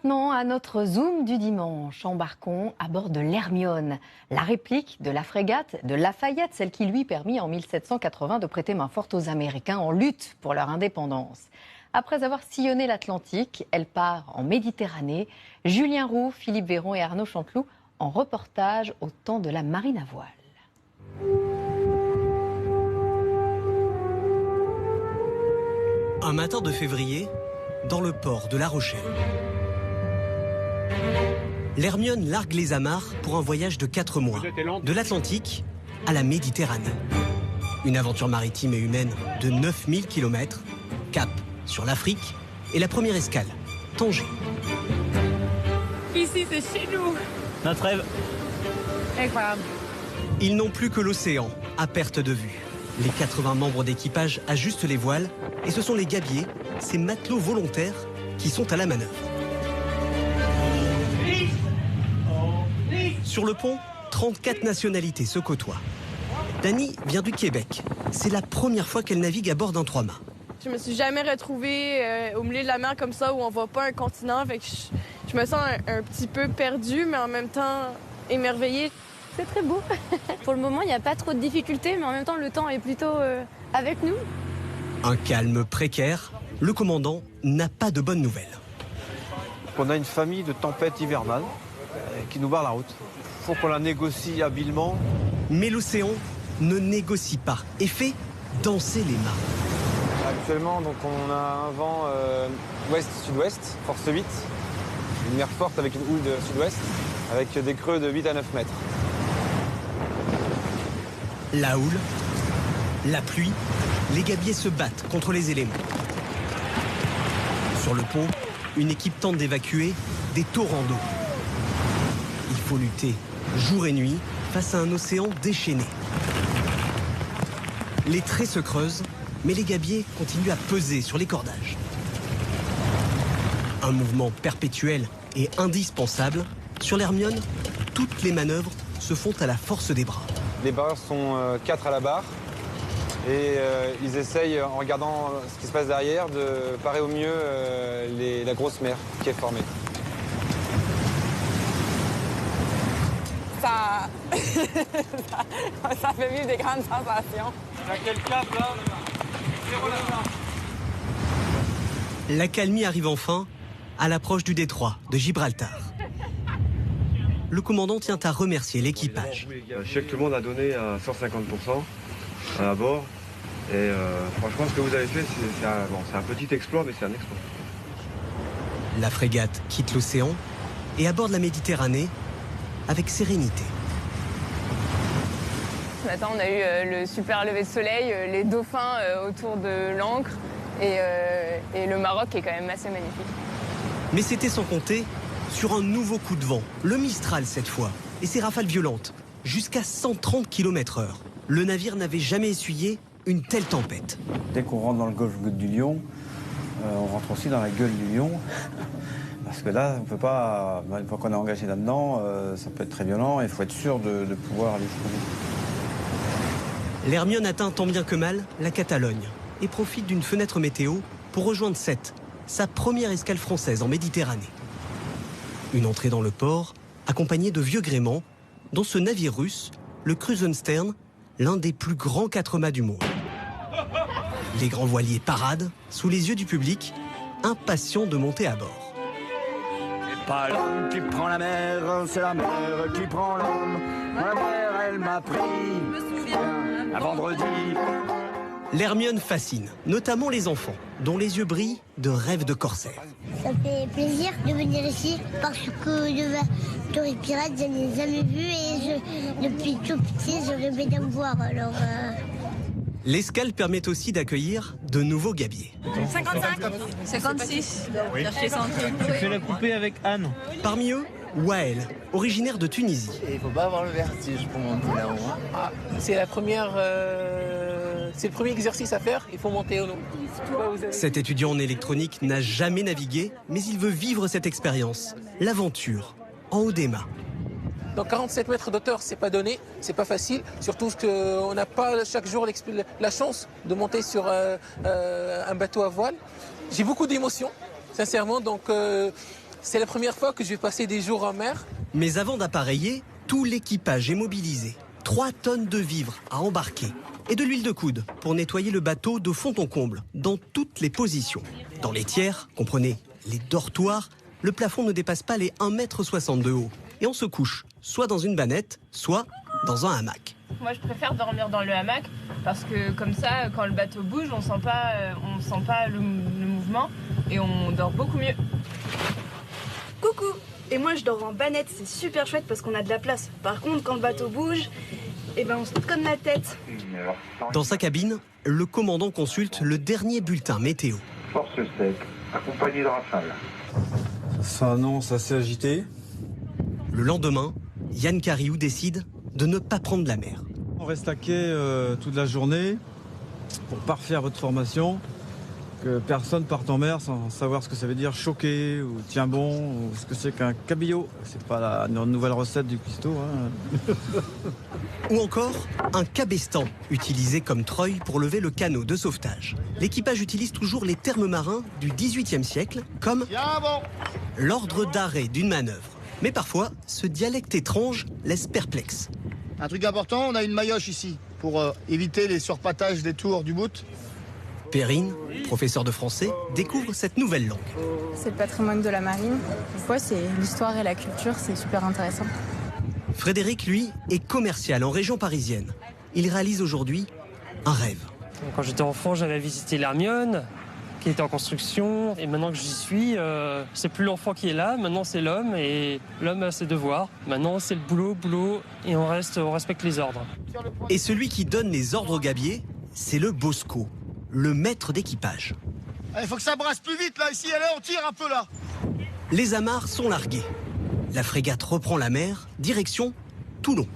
maintenant à notre Zoom du dimanche. Embarquons à bord de l'Hermione, la réplique de la frégate de Lafayette, celle qui lui permit en 1780 de prêter main forte aux Américains en lutte pour leur indépendance. Après avoir sillonné l'Atlantique, elle part en Méditerranée. Julien Roux, Philippe Véron et Arnaud Chanteloup en reportage au temps de la marine à voile. Un matin de février, dans le port de La Rochelle. L'Hermione largue les amarres pour un voyage de 4 mois, de l'Atlantique à la Méditerranée. Une aventure maritime et humaine de 9000 km, cap sur l'Afrique et la première escale, Tanger. Ici, c'est chez nous. Notre rêve. Incroyable. Ils n'ont plus que l'océan à perte de vue. Les 80 membres d'équipage ajustent les voiles et ce sont les gabiers, ces matelots volontaires, qui sont à la manœuvre. Sur le pont, 34 nationalités se côtoient. Dani vient du Québec. C'est la première fois qu'elle navigue à bord d'un 3-mâts. Je me suis jamais retrouvée au milieu de la mer comme ça où on voit pas un continent. Fait que je me sens un petit peu perdue, mais en même temps émerveillée. C'est très beau. Pour le moment, il n'y a pas trop de difficultés, mais en même temps, le temps est plutôt avec nous. Un calme précaire, le commandant n'a pas de bonnes nouvelles. On a une famille de tempêtes hivernales qui nous barre la route. Il faut qu'on la négocie habilement. Mais l'océan ne négocie pas et fait danser les mâts. Actuellement, donc, on a un vent ouest-sud-ouest, force 8. Une mer forte avec une houle de sud-ouest, avec des creux de 8 à 9 mètres. La houle, la pluie, les gabiers se battent contre les éléments. Sur le pont, une équipe tente d'évacuer des torrents d'eau. Il faut lutter jour et nuit face à un océan déchaîné. Les traits se creusent, mais les gabiers continuent à peser sur les cordages. Un mouvement perpétuel et indispensable. Sur l'Hermione, toutes les manœuvres se font à la force des bras. Les barreurs sont 4 à la barre et ils essayent, en regardant ce qui se passe derrière, de parer au mieux la grosse mer qui est formée. Ça fait vivre des grandes sensations. À quel cap là? L'accalmie arrive enfin à l'approche du détroit de Gibraltar. Le commandant tient à remercier l'équipage. Je sais que tout le monde a donné à 150% à bord. Et franchement, ce que vous avez fait, c'est un petit exploit, mais c'est un exploit. La frégate quitte l'océan et aborde la Méditerranée avec sérénité. Ce matin, on a eu le super lever de soleil, les dauphins autour de l'ancre et le Maroc est quand même assez magnifique. Mais c'était sans compter sur un nouveau coup de vent, le Mistral cette fois, et ses rafales violentes, jusqu'à 130 km/h. Le navire n'avait jamais essuyé une telle tempête. Dès qu'on rentre dans le golfe du Lion, on rentre aussi dans la gueule du lion. Parce que là, on peut pas, une fois qu'on est engagé là-dedans, ça peut être très violent et il faut être sûr de pouvoir aller jusqu'au bout. L'Hermione atteint tant bien que mal la Catalogne et profite d'une fenêtre météo pour rejoindre Sète, sa première escale française en Méditerranée. Une entrée dans le port, accompagnée de vieux gréements, dont ce navire russe, le Krusenstern, l'un des plus grands 4-mâts du monde. Les grands voiliers paradent sous les yeux du public, impatients de monter à bord. C'est pas l'homme qui prend la mer, c'est la mer qui prend l'homme. Ma mère, elle m'a pris, je me souviens, un vendredi. L'Hermione fascine, notamment les enfants, dont les yeux brillent de rêves de corsaires. Ça fait plaisir de venir ici parce que de Torrey Pirates, je n'ai jamais vu et depuis tout petit, je rêvais d'en voir. Alors, L'escale permet aussi d'accueillir de nouveaux gabiers. 55, 56. Oui. Tu fais la poupée avec Anne. Parmi eux, Wael, originaire de Tunisie. Il ne faut pas avoir le vertige pour monter là-haut. C'est la première... C'est le premier exercice à faire, il faut monter au long. Cet étudiant en électronique n'a jamais navigué, mais il veut vivre cette expérience, l'aventure, en haut des mâts. Donc 47 mètres d'auteur, c'est pas donné, c'est pas facile, surtout qu'on n'a pas chaque jour la chance de monter sur un bateau à voile. J'ai beaucoup d'émotions, sincèrement, donc C'est la première fois que je vais passer des jours en mer. Mais avant d'appareiller, tout l'équipage est mobilisé. 3 tonnes de vivres à embarquer et de l'huile de coude pour nettoyer le bateau de fond en comble, dans toutes les positions. Dans les tiers, comprenez les dortoirs, le plafond ne dépasse pas les 1,60 m de haut. Et on se couche, soit dans une bannette, soit dans un hamac. Moi, je préfère dormir dans le hamac parce que comme ça, quand le bateau bouge, on sent pas le mouvement et on dort beaucoup mieux. Coucou! Et moi, je dors en bannette, c'est super chouette parce qu'on a de la place. Par contre, quand le bateau bouge, on se comme la tête. Dans sa cabine, le commandant consulte le dernier bulletin météo. Force sec, accompagné de rafale. Ça annonce assez agité. Le lendemain, Yann Cariou décide de ne pas prendre la mer. On reste à quai toute la journée pour parfaire votre formation. Que personne parte en mer sans savoir ce que ça veut dire choquer ou tient bon ou ce que c'est qu'un cabillaud. C'est pas la nouvelle recette du cuistot. Hein. Ou encore un cabestan utilisé comme treuil pour lever le canot de sauvetage. L'équipage utilise toujours les termes marins du XVIIIe siècle comme l'ordre d'arrêt d'une manœuvre. Mais parfois, ce dialecte étrange laisse perplexe. Un truc important, on a une maillotche ici pour éviter les surpatages des tours du bout. Perrine, professeur de français, découvre cette nouvelle langue. C'est le patrimoine de la marine. Des fois, c'est l'histoire et la culture, c'est super intéressant. Frédéric, lui, est commercial en région parisienne. Il réalise aujourd'hui un rêve. Quand j'étais enfant, j'avais visité l'Hermione, qui était en construction. Et maintenant que j'y suis, c'est plus l'enfant qui est là, maintenant c'est l'homme. Et l'homme a ses devoirs. Maintenant, c'est le boulot, et on respecte les ordres. Et celui qui donne les ordres au gabier, c'est le Bosco, le maître d'équipage. Il faut que ça brasse plus vite là, ici, allez, on tire un peu là. Les amarres sont larguées. La frégate reprend la mer, direction Toulon.